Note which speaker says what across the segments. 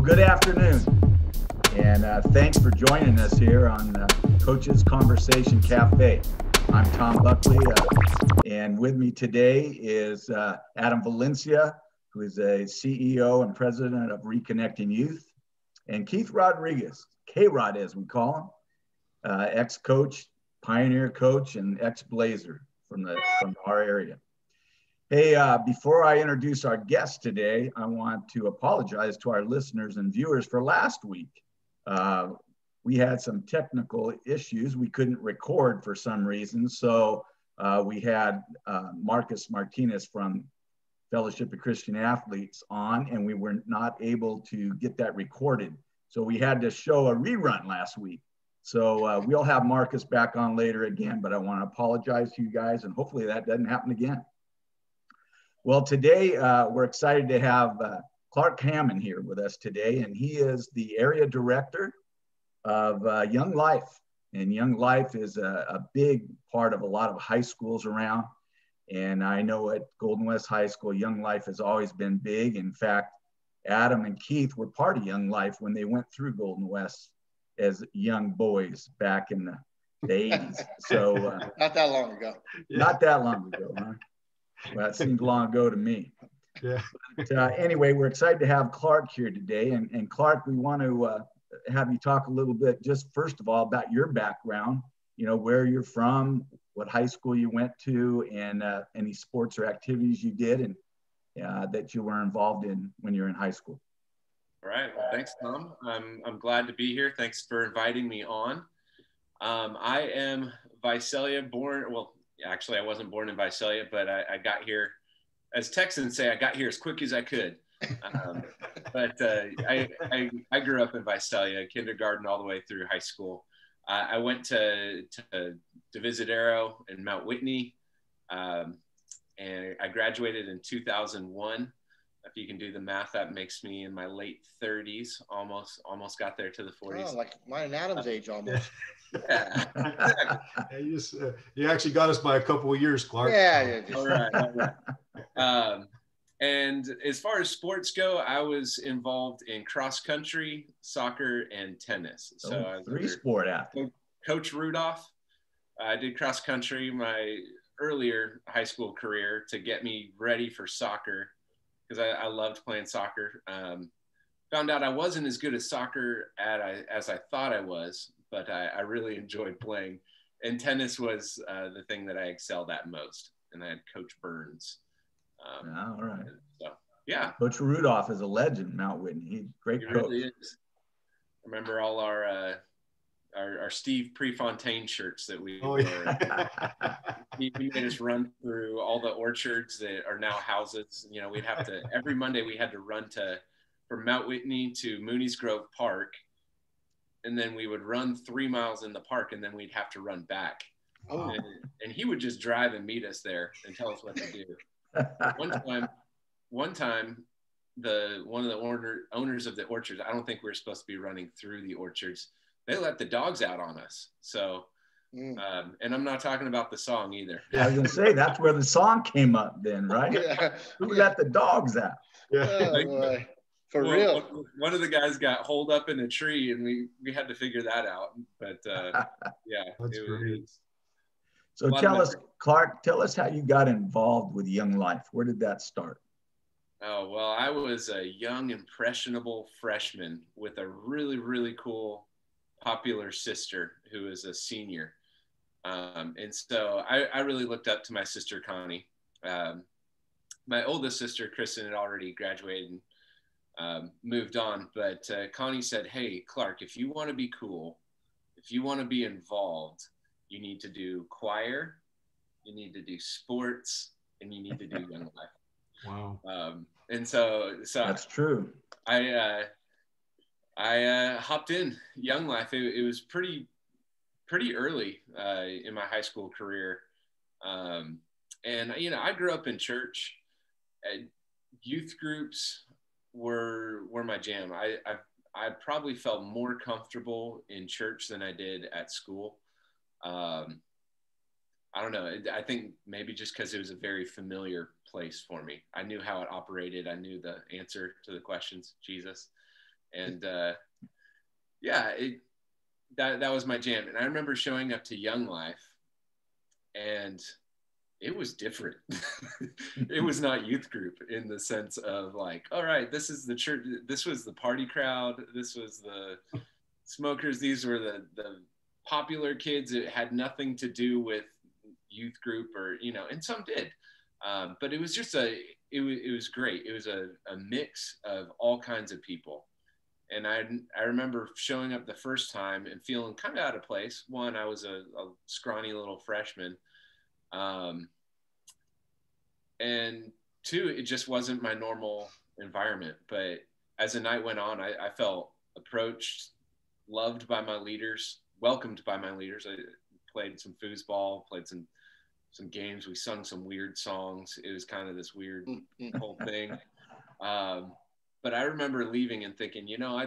Speaker 1: Well, good afternoon, and thanks for joining us here on Coach's Conversation Cafe. I'm Tom Buckley, and with me today is Adam Valencia, who is a CEO and president of Reconnecting Youth, and Keith Rodriguez, K-Rod as we call him, ex-coach, pioneer coach, and ex-Blazer from our area. Hey, before I introduce our guest today, I want to apologize to our listeners and viewers for last week. We had some technical issues. We couldn't record for some reason. So we had Marcus Martinez from Fellowship of Christian Athletes on, and we were not able to get that recorded. So we had to show a rerun last week. So we'll have Marcus back on later again, but I want to apologize to you guys, and hopefully that doesn't happen again. Well, today we're excited to have Clarke Hammond here with us today, and he is the area director of Young Life. And Young Life is a big part of a lot of high schools around. And I know at Golden West High School, Young Life has always been big. In fact, Adam and Keith were part of Young Life when they went through Golden West as young boys back in the 80s. So
Speaker 2: not that long ago.
Speaker 1: Not that long ago, huh? Well, it seemed long ago to me.
Speaker 3: Yeah.
Speaker 1: But anyway, we're excited to have Clarke here today. And Clarke, we want to have you talk a little bit, just first of all, about your background, you know, where you're from, what high school you went to, and any sports or activities you did and that you were involved in when you were in high school.
Speaker 4: All right. Well, thanks, Tom. I'm glad to be here. Thanks for inviting me on. I am Visalia born. Well, actually, I wasn't born in Visalia, but I got here, as Texans say, I got here as quick as I could. But I grew up in Visalia, kindergarten all the way through high school. I went to Divisadero and Mount Whitney, and I graduated in 2001. If you can do the math, that makes me in my late 30s, almost got there to the 40s.
Speaker 2: Oh, like mine and Adam's age almost.
Speaker 4: Yeah.
Speaker 3: Yeah, you actually got us by a couple of years, Clarke.
Speaker 2: Yeah.
Speaker 4: All right. And as far as sports go, I was involved in cross country, soccer, and tennis. So I was
Speaker 1: three-sport athlete.
Speaker 4: Coach Rudolph. I did cross country my earlier high school career to get me ready for soccer, because I loved playing soccer. Found out I wasn't as good at soccer as I thought I was, but I really enjoyed playing. And tennis was the thing that I excelled at most. And I had Coach Burns.
Speaker 1: All right.
Speaker 4: So, yeah.
Speaker 1: Coach Rudolph is a legend, Mount Whitney. He's a great coach.
Speaker 4: Really is. Remember all our Steve Prefontaine shirts that we wore. He made us run through all the orchards that are now houses. You know, we'd have to, every Monday we had to run from Mount Whitney to Mooney's Grove Park. And then we would run 3 miles in the park, and then we'd have to run back.
Speaker 2: Oh.
Speaker 4: And he would just drive and meet us there and tell us what to do. One time, one of the owners of the orchards, I don't think we were supposed to be running through the orchards. They let the dogs out on us. So, and I'm not talking about the song either.
Speaker 1: I was going to say, that's where the song came up then, right?
Speaker 2: Yeah.
Speaker 1: Who let the dogs out?
Speaker 3: Yeah.
Speaker 2: Oh, boy. For real.
Speaker 4: One of the guys got holed up in a tree, and we had to figure that out. But yeah,
Speaker 3: That's great.
Speaker 1: So tell us, Clarke, tell us how you got involved with Young Life. Where did that start?
Speaker 4: Oh, well, I was a young, impressionable freshman with a really, really cool, popular sister who is a senior. And so I really looked up to my sister, Connie. My oldest sister, Kristen, had already graduated and moved on. But Connie said, hey, Clarke, if you want to be cool, if you want to be involved, you need to do choir, you need to do sports, and you need to do Young Life.
Speaker 3: Wow.
Speaker 4: And so
Speaker 1: That's true.
Speaker 4: I hopped in Young Life. It was pretty early in my high school career. And, you know, I grew up in church. Youth groups were my jam. I probably felt more comfortable in church than I did at school. I don't know. I think maybe just because it was a very familiar place for me. I knew how it operated. I knew the answer to the questions, Jesus. And yeah, that was my jam. And I remember showing up to Young Life, and it was different. It was not youth group in the sense of like, all right, this is the church. This was the party crowd. This was the smokers. These were the popular kids. It had nothing to do with youth group, or, you know, and some did. But it was just it was great. It was a mix of all kinds of people. And I remember showing up the first time and feeling kind of out of place. One, I was a scrawny little freshman. And two, it just wasn't my normal environment. But as the night went on, I felt approached, loved by my leaders, welcomed by my leaders. I played some foosball, played some games. We sung some weird songs. It was kind of this weird whole thing. But I remember leaving and thinking, you know,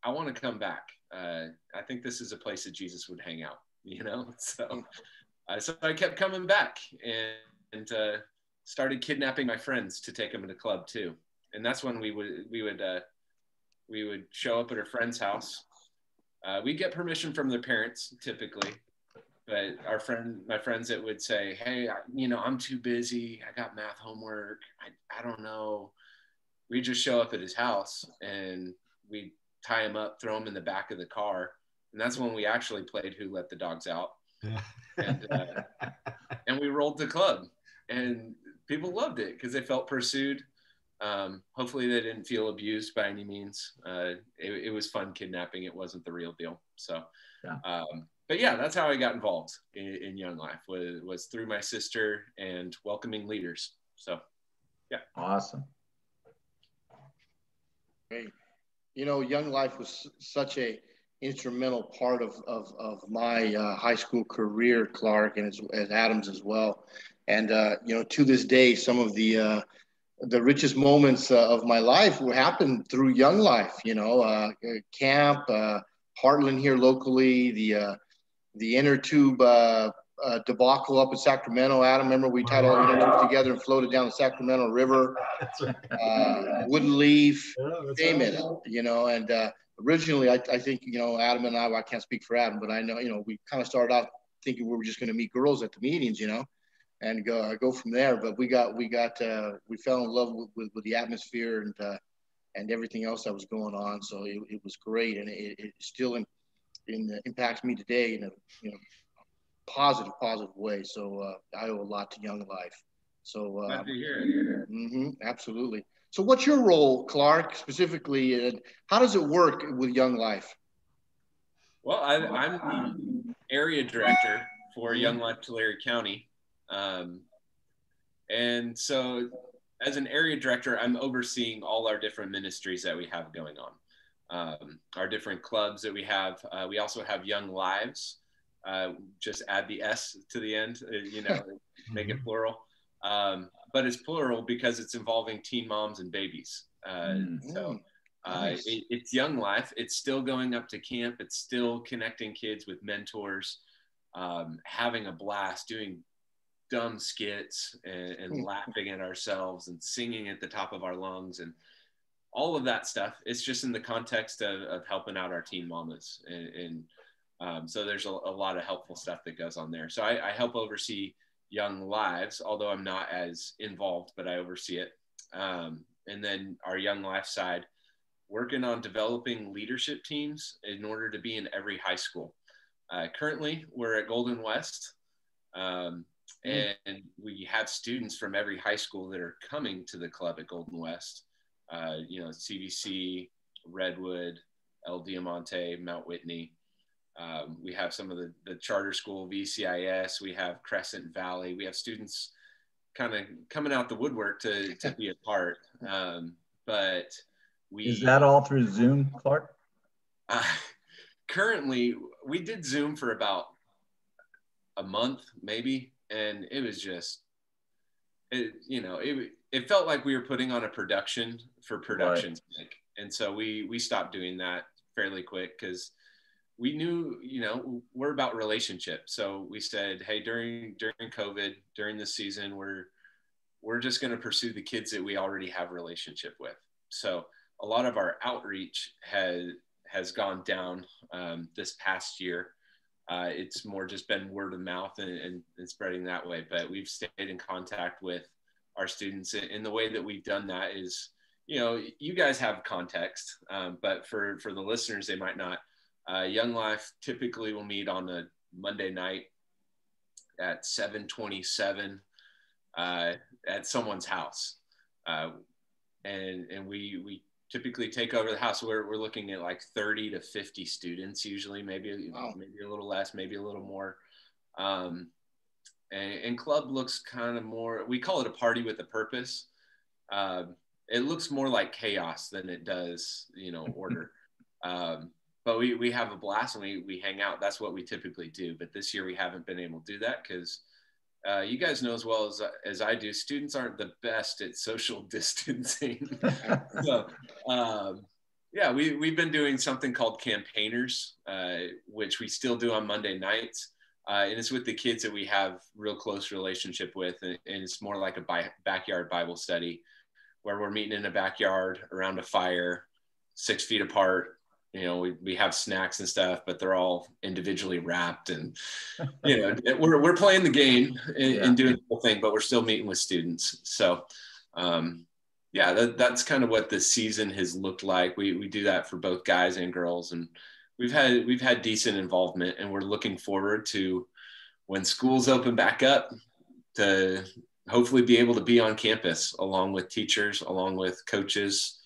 Speaker 4: I want to come back. I think this is a place that Jesus would hang out, you know? So I kept coming back and started kidnapping my friends to take them to the club too. And that's when we would show up at a friend's house. We'd get permission from their parents typically, but my friends that would say, hey, you know, I'm too busy. I got math homework. I don't know. We just show up at his house and we tie him up, throw him in the back of the car. And that's when we actually played Who Let the Dogs Out. And we rolled the club, and people loved it because they felt pursued. Hopefully they didn't feel abused by any means. It was fun kidnapping. It wasn't the real deal. So, yeah. But yeah, that's how I got involved in Young Life was through my sister and welcoming leaders. So, yeah.
Speaker 1: Awesome.
Speaker 2: Great. You know, Young Life was such a instrumental part of my high school career, Clarke, and as Adam's as well. And you know, to this day, some of the richest moments of my life happened through Young Life. You know, camp, Heartland here locally, the inner tube debacle up in Sacramento. Adam, remember we tied all the inner tubes together and floated down the Sacramento River. Wouldn't leave, name it, you know. And originally, I think, you know, Adam and I can't speak for Adam, but I know, you know, we kind of started out thinking we were just going to meet girls at the meetings, you know, and go from there. But we fell in love with the atmosphere and everything else that was going on. So it was great, and it still impacts me today in a, you know, positive way. So I owe a lot to Young Life. So
Speaker 4: glad to hear it.
Speaker 2: Absolutely. So what's your role, Clarke, specifically, and how does it work with Young Life?
Speaker 4: Well, I'm the area director for Young Life Tulare County. And so as an area director, I'm overseeing all our different ministries that we have going on, our different clubs that we have. We also have Young Lives. Just add the S to the end, you know, make it plural. But it's plural because it's involving teen moms and babies. So nice. It's Young Life. It's still going up to camp. It's still connecting kids with mentors, having a blast, doing dumb skits and laughing at ourselves and singing at the top of our lungs and all of that stuff. It's just in the context of helping out our teen mamas. So there's a lot of helpful stuff that goes on there. So I help oversee Young Lives, although I'm not as involved, but I oversee it. And then our Young Life side, working on developing leadership teams in order to be in every high school. Currently, we're at Golden West, and we have students from every high school that are coming to the club at Golden West. You know, CVC, Redwood, El Diamante, Mount Whitney. We have some of the charter school, VCIS. We have Crescent Valley. We have students kind of coming out the woodwork to be a part. But
Speaker 1: is that all through Zoom, Clarke?
Speaker 4: Currently, we did Zoom for about a month, maybe, and it was just, it felt like we were putting on a production for production's sake, and so we stopped doing that fairly quick because we knew, you know, we're about relationship. So we said, hey, during COVID, during this season, we're just going to pursue the kids that we already have relationship with. So a lot of our outreach has gone down this past year. It's more just been word of mouth and spreading that way. But we've stayed in contact with our students. And the way that we've done that is, you guys have context, but for the listeners, they might not. Young Life typically will meet on a Monday night at 7:27 at someone's house. And we typically take over the house. We're looking at like 30 to 50 students usually, maybe a little less, maybe a little more. And club looks kind of more, we call it a party with a purpose. It looks more like chaos than it does, order. But we have a blast and we hang out. That's what we typically do. But this year we haven't been able to do that because you guys know as well as I do, students aren't the best at social distancing. So, yeah, we've been doing something called campaigners, which we still do on Monday nights. And it's with the kids that we have real close relationship with. And it's more like a backyard Bible study where we're meeting in a backyard around a fire, 6 feet apart. We have snacks and stuff, but they're all individually wrapped, and we're playing the game and doing the whole thing, but we're still meeting with students. So, that's kind of what the season has looked like. We do that for both guys and girls, and we've had decent involvement, and we're looking forward to when schools open back up to hopefully be able to be on campus along with teachers, along with coaches,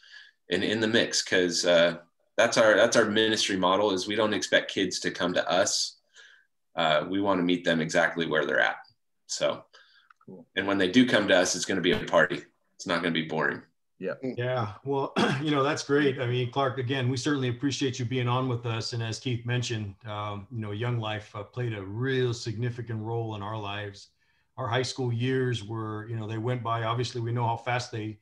Speaker 4: and in the mix, because that's our ministry model. Is we don't expect kids to come to us. We want to meet them exactly where they're at. So, cool. And when they do come to us, it's going to be a party. It's not going to be boring.
Speaker 1: Yeah.
Speaker 3: Yeah. Well, that's great. I mean, Clarke, again, we certainly appreciate you being on with us. And as Keith mentioned, Young Life played a real significant role in our lives. Our high school years were, they went by. Obviously, we know how fast they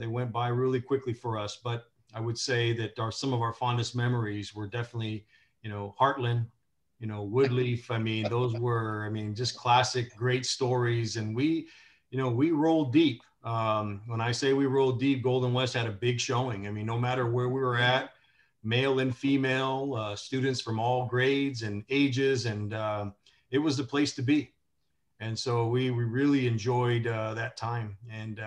Speaker 3: went by really quickly for us. But I would say that some of our fondest memories were definitely, Heartland, Woodleaf. I mean, those were, just classic, great stories. And we rolled deep. When I say we rolled deep, Golden West had a big showing. I mean, no matter where we were at, male and female, students from all grades and ages, and it was the place to be. And so we really enjoyed that time. And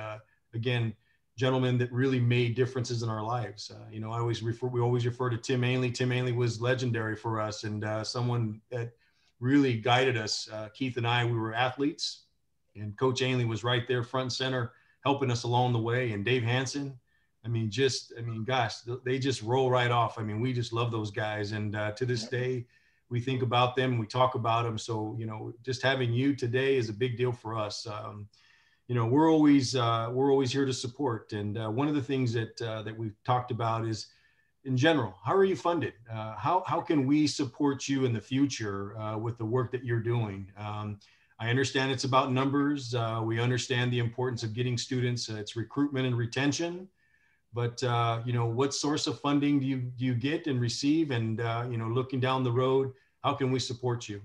Speaker 3: again, gentlemen that really made differences in our lives. We always refer to Tim Ainley. Tim Ainley was legendary for us, and someone that really guided us. Keith and I, we were athletes, and Coach Ainley was right there front and center, helping us along the way. And Dave Hansen, gosh, they just roll right off. We just love those guys. And to this day, we think about them, we talk about them. So, just having you today is a big deal for us. We're always here to support. And one of the things that we've talked about is, in general, how are you funded? How can we support you in the future with the work that you're doing? I understand it's about numbers. We understand the importance of getting students. It's recruitment and retention. But what source of funding do you get and receive? And looking down the road, how can we support you?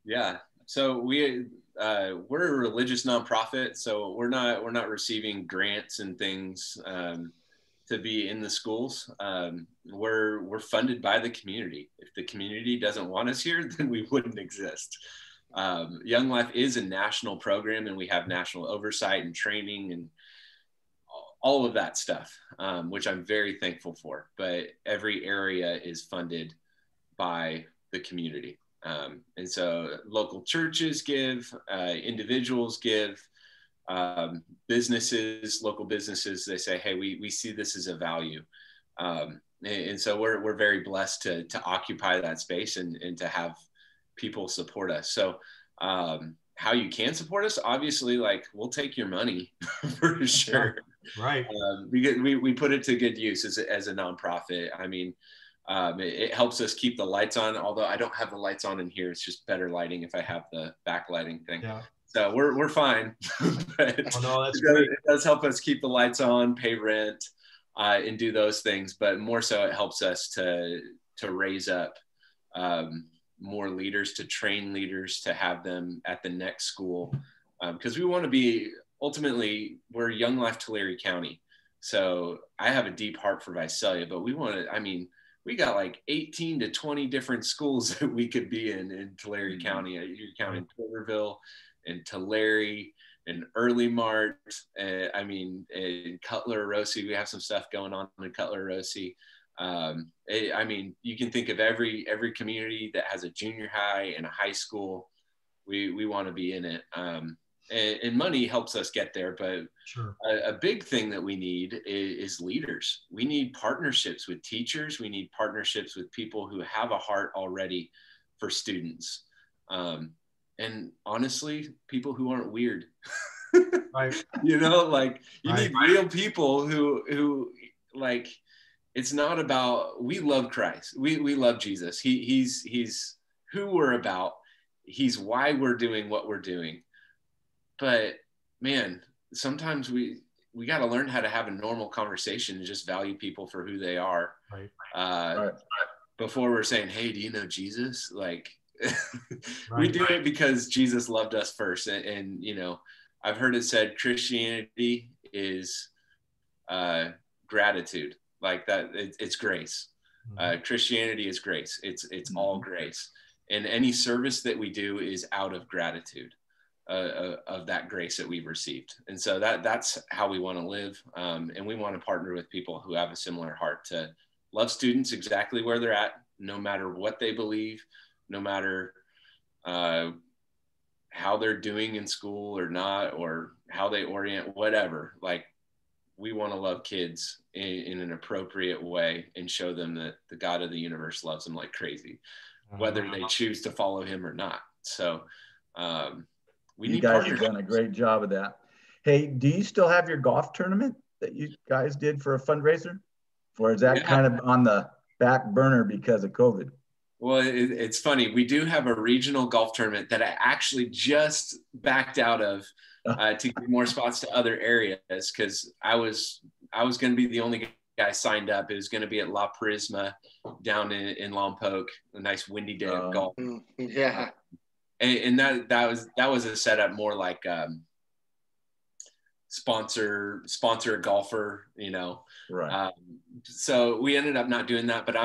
Speaker 4: Yeah. So we're a religious nonprofit, so we're not receiving grants and things to be in the schools. We're funded by the community. If the community doesn't want us here, then we wouldn't exist. Young Life is a national program, and we have national oversight and training and all of that stuff, which I'm very thankful for. But every area is funded by the community. And so local churches give, individuals give, businesses, local businesses, they say, hey, we see this as a value. And so we're very blessed to occupy that space and to have people support us. So how you can support us, obviously, we'll take your money for sure.
Speaker 3: Right.
Speaker 4: We put it to good use as a nonprofit. It helps us keep the lights on, although I don't have the lights on in here. It's just better lighting if I have the backlighting thing. Yeah. So we're fine. But
Speaker 3: that's great.
Speaker 4: It does help us keep the lights on, pay rent, and do those things. But more so, it helps us to raise up more leaders, to train leaders, to have them at the next school. Because we want to be, ultimately, we're Young Life Tulare County. So I have a deep heart for Visalia, but we want to, I mean, we got like 18 to 20 different schools that we could be in Tulare County. You're counting Porterville and Tulare and Early Mart. I mean, in Cutler Rossi, we have some stuff going on in Cutler Rossi. I mean, you can think of every community that has a junior high and a high school. We want to be in it. And money helps us get there, but
Speaker 3: sure.
Speaker 4: A big thing that we need is leaders. We need partnerships with teachers. We need partnerships with people who have a heart already for students. And honestly, people who aren't weird.
Speaker 3: Right.
Speaker 4: You know, like you
Speaker 3: Right.
Speaker 4: need real people who like, it's not about, we love Christ. We love Jesus. He's who we're about. He's why we're doing what we're doing. But man, sometimes we got to learn how to have a normal conversation and just value people for who they are.
Speaker 3: Right.
Speaker 1: Right.
Speaker 4: Before we're saying, hey, do you know Jesus? Like
Speaker 3: Right.
Speaker 4: we do it because Jesus loved us first. And, you know, I've heard it said Christianity is gratitude, like that. It's grace. Christianity is grace. It's all grace. And any service that we do is out of gratitude. Of that grace that we've received. And so that's how we want to live. And we want to partner with people who have a similar heart to love students exactly where they're at, no matter what they believe, no matter how they're doing in school or not, or how they orient, whatever. Like, we want to love kids in an appropriate way and show them that the God of the universe loves them like crazy, whether they choose to follow him or not. So,
Speaker 1: you guys have done a great job of that. Hey, do you still have your golf tournament that you guys did for a fundraiser? Or is that kind of on the back burner because of COVID?
Speaker 4: Well, it's funny. We do have a regional golf tournament that I actually just backed out of to give more spots to other areas, because I was going to be the only guy signed up. It was going to be at La Prisma down in Lompoc, a nice windy day of golf.
Speaker 2: Yeah.
Speaker 4: And that was a setup more like sponsor a golfer, you know.
Speaker 1: Right.
Speaker 4: So we ended up not doing that, but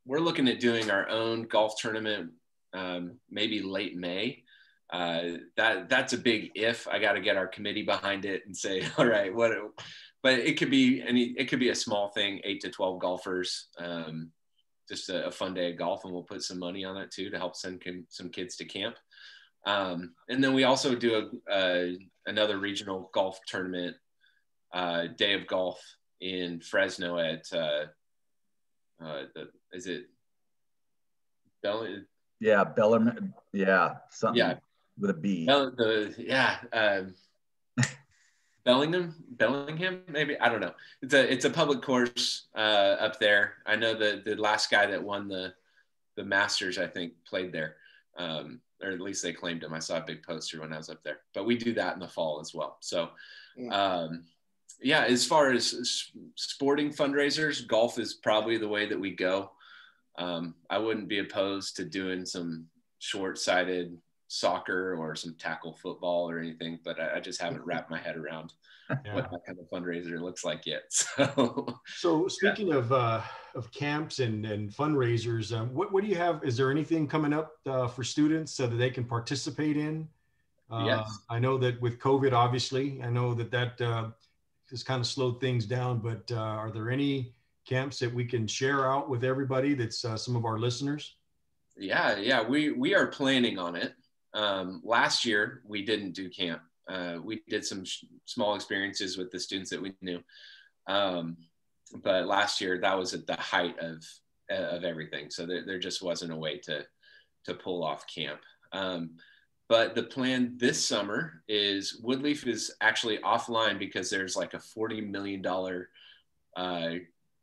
Speaker 4: we're looking at doing our own golf tournament, maybe late May. That's a big if. I got to get our committee behind it and say, all right, but it could be a small thing, 8 to 12 golfers. Just a fun day of golf, and we'll put some money on that too to help send some kids to camp. And then we also do another regional golf tournament, day of golf in Fresno at is it Bellingham?
Speaker 1: Yeah, Bellarmine. Yeah, something with a B.
Speaker 4: Bellingham, maybe, I don't know. It's a public course up there. I know the last guy that won the Masters, I think, played there, or at least they claimed him. I saw a big poster when I was up there. But we do that in the fall as well. So, as far as sporting fundraisers, golf is probably the way that we go. I wouldn't be opposed to doing some short-sighted soccer or some tackle football or anything, but I just haven't wrapped my head around what that kind of fundraiser looks like yet.
Speaker 3: So speaking of camps and fundraisers, what do you have? Is there anything coming up for students so that they can participate in?
Speaker 4: Yes.
Speaker 3: I know that with COVID, obviously, I know that has kind of slowed things down, but are there any camps that we can share out with everybody that's some of our listeners?
Speaker 4: Yeah, we are planning on it. Last year we didn't do camp. We did some small experiences with the students that we knew. But last year that was at the height of everything. So there just wasn't a way to pull off camp. But the plan this summer is Woodleaf is actually offline because there's like a $40 million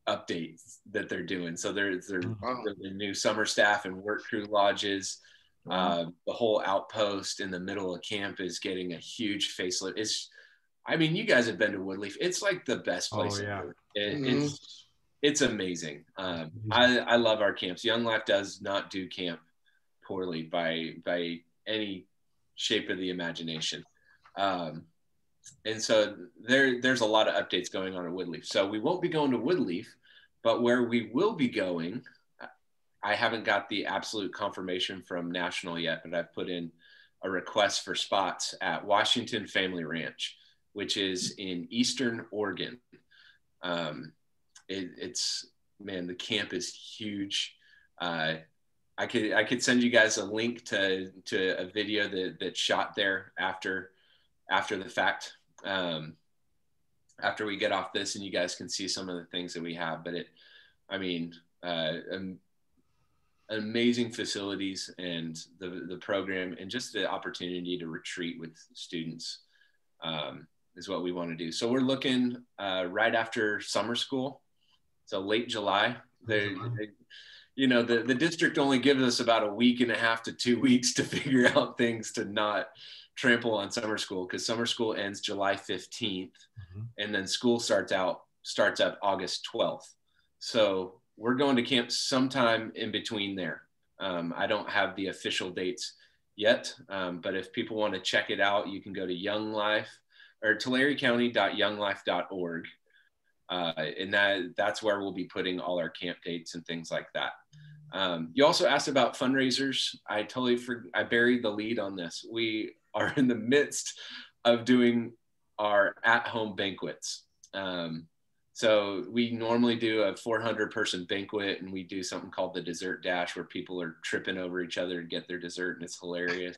Speaker 4: updates that they're doing. So there's the new summer staff and work crew lodges. The whole outpost in the middle of camp is getting a huge facelift. You guys have been to Woodleaf. It's like the best place. It's amazing. I love our camps. Young Life does not do camp poorly by any shape of the imagination. and so there's a lot of updates going on at Woodleaf. So we won't be going to Woodleaf, but where we will be going, I haven't got the absolute confirmation from National yet, but I've put in a request for spots at Washington Family Ranch, which is in Eastern Oregon. It's, man, the camp is huge. I could send you guys a link to a video that shot there after the fact, after we get off this, and you guys can see some of the things that we have. But amazing facilities, and the program, and just the opportunity to retreat with students is what we want to do. So we're looking right after summer school, so late July. The district only gives us about a week and a half to 2 weeks to figure out things to not trample on summer school, because summer school ends July 15th, and then school starts up August 12th. So we're going to camp sometime in between there. I don't have the official dates yet, but if people want to check it out, you can go to Young Life or Tulare-County.younglife.org. And that's where we'll be putting all our camp dates and things like that. You also asked about fundraisers. I buried the lead on this. We are in the midst of doing our at-home banquets. So we normally do a 400-person banquet, and we do something called the dessert dash, where people are tripping over each other to get their dessert, and it's hilarious.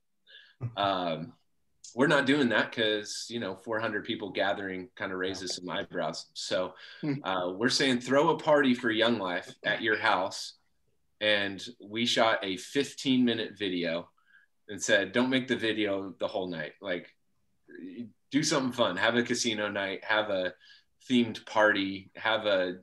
Speaker 4: We're not doing that because, 400 people gathering kind of raises some eyebrows. So we're saying throw a party for Young Life at your house. And we shot a 15-minute video and said, don't make the video the whole night. Like, do something fun. Have a casino night, have a themed party, have a,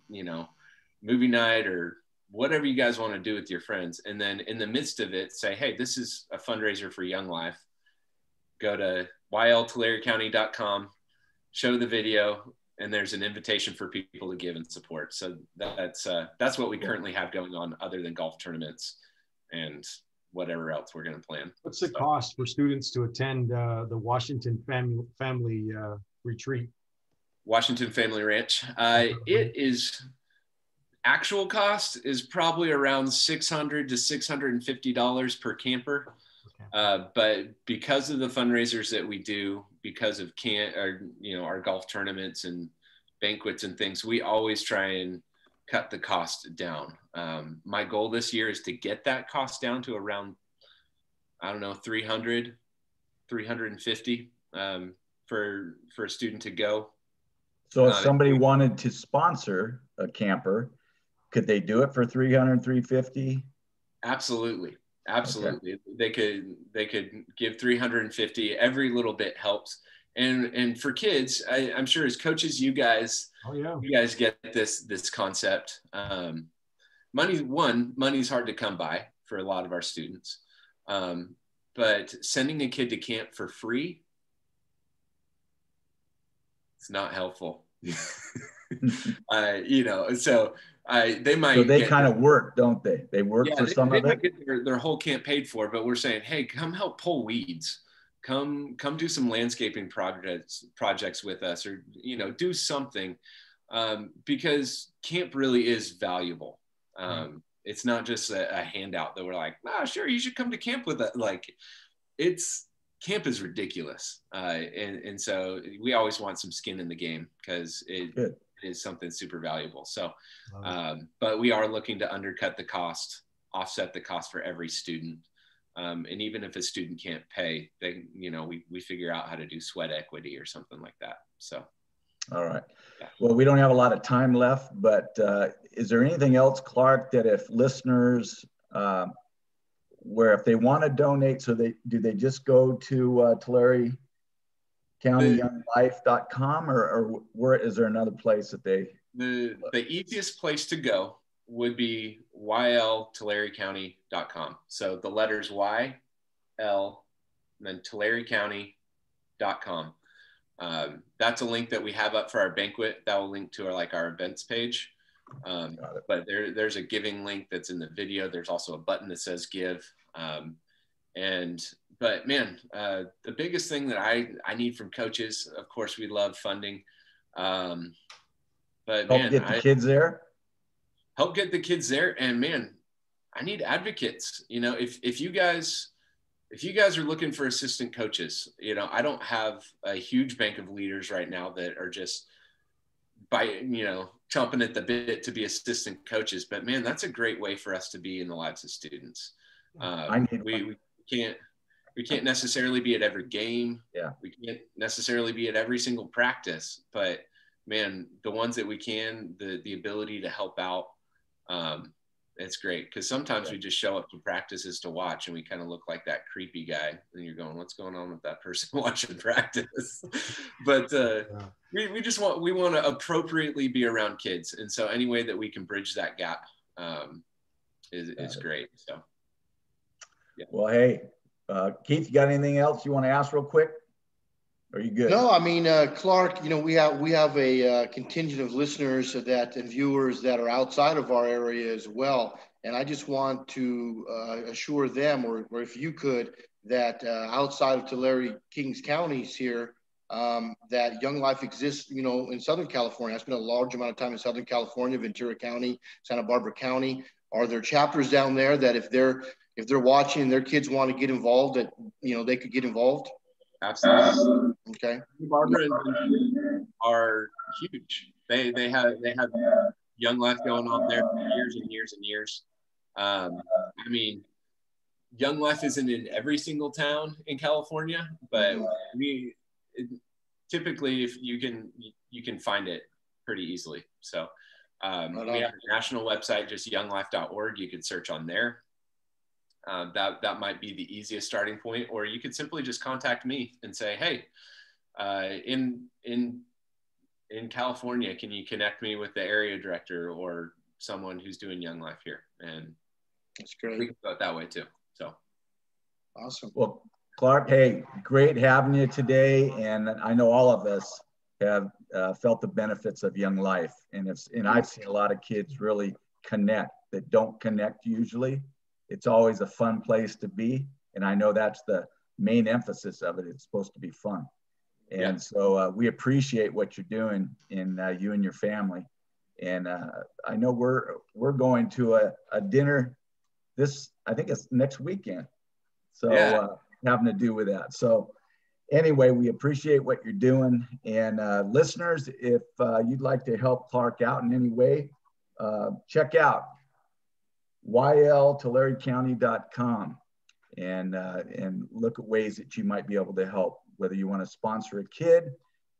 Speaker 4: movie night, or whatever you guys want to do with your friends. And then in the midst of it, say, hey, this is a fundraiser for Young Life. Go to yltulare-county.com, show the video, and there's an invitation for people to give and support. So that's what we currently have going on, other than golf tournaments and whatever else we're going to plan.
Speaker 3: What's the cost for students to attend the Washington family retreat?
Speaker 4: Washington Family Ranch. It is, actual cost is probably around $600 to $650 per camper. But because of the fundraisers that we do, because of our golf tournaments and banquets and things, we always try and cut the cost down. My goal this year is to get that cost down to around, $300, $350 for a student to go.
Speaker 1: So if somebody wanted to sponsor a camper, could they do it for $300, $350?
Speaker 4: Absolutely. Okay. They could give $350. Every little bit helps. And for kids, I'm sure as coaches, you guys get this concept. Money's hard to come by for a lot of our students. But sending a kid to camp for free, it's not helpful. So they might.
Speaker 1: So they kind of work, don't they? They work for some of it.
Speaker 4: They might get their whole camp paid for, but we're saying, hey, come help pull weeds. Come do some landscaping projects with us, or do something, because camp really is valuable. It's not just a handout that we're like, sure, you should come to camp with us. Like, camp is ridiculous, and so we always want some skin in the game, because it is something super valuable. So, but we are looking to undercut the cost, offset the cost for every student. And even if a student can't pay, we figure out how to do sweat equity or something like that. So.
Speaker 1: All right. Yeah. Well, we don't have a lot of time left, but is there anything else, Clarke, that if listeners, where if they want to donate, do they just go to Tulare CountyYoungLife.com, or where is there another place that they?
Speaker 4: The easiest place to go would be yltularecounty.com. So the letters Y, L, and then tularecounty.com. That's a link that we have up for our banquet. That will link to our events page. But there's a giving link that's in the video. There's also a button that says give. But but man, the biggest thing that I need from coaches, of course, we love funding. But
Speaker 1: help get the kids there.
Speaker 4: Help get the kids there. And man, I need advocates. You know, if you guys are looking for assistant coaches, you know, I don't have a huge bank of leaders right now that are just chomping at the bit to be assistant coaches. But man, that's a great way for us to be in the lives of students. We can't necessarily be at every game.
Speaker 1: Yeah.
Speaker 4: We can't necessarily be at every single practice, but man, the ones that we can, the ability to help out, it's great. Cause sometimes we just show up to practices to watch and we kind of look like that creepy guy and you're going, what's going on with that person watching practice? But we want to appropriately be around kids. And so any way that we can bridge that gap is great. So. Yeah.
Speaker 1: Well, hey, Keith, you got anything else you want to ask real quick? Are you good?
Speaker 2: No, I mean, Clarke, you know, we have a contingent of listeners and viewers that are outside of our area as well. And I just want to assure them, or if you could, that outside of Tulare, Kings counties here, that Young Life exists, you know, in Southern California. I spent a large amount of time in Southern California, Ventura County, Santa Barbara County. Are there chapters down there that if they're watching and their kids want to get involved, that, you know, they could get involved?
Speaker 4: Absolutely.
Speaker 2: Okay.
Speaker 4: Barbara are huge. They have Young Life going on there for years and years and years. I mean, Young Life isn't in every single town in California, but typically if you can find it pretty easily. So we have a national website, just younglife.org. You could search on there. That might be the easiest starting point, or you could simply just contact me and say, hey, in California, can you connect me with the area director or someone who's doing Young Life here? And
Speaker 2: that's great.
Speaker 4: We can go it that way too. So
Speaker 2: awesome.
Speaker 1: Well, Clarke, hey, great having you today. And I know all of us have felt the benefits of Young Life. And I've seen a lot of kids really connect that don't connect usually. It's always a fun place to be. And I know that's the main emphasis of it. It's supposed to be fun. And so we appreciate what you're doing in you and your family. And I know we're going to a dinner I think it's next weekend. So having to do with that. So anyway, we appreciate what you're doing. And listeners, if you'd like to help Clarke out in any way, check out yltularecounty.com and look at ways that you might be able to help, whether you want to sponsor a kid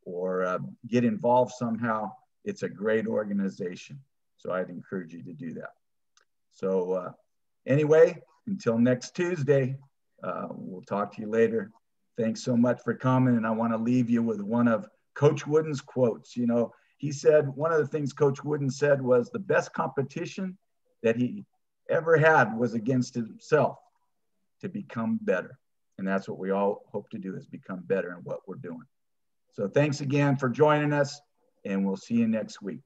Speaker 1: or get involved somehow. It's a great organization. So I'd encourage you to do that. So anyway, until next Tuesday, we'll talk to you later. Thanks so much for coming. And I want to leave you with one of Coach Wooden's quotes. You know, he said, one of the things Coach Wooden said was the best competition that he ever had was against himself to become better. And that's what we all hope to do, is become better in what we're doing. So thanks again for joining us, and we'll see you next week.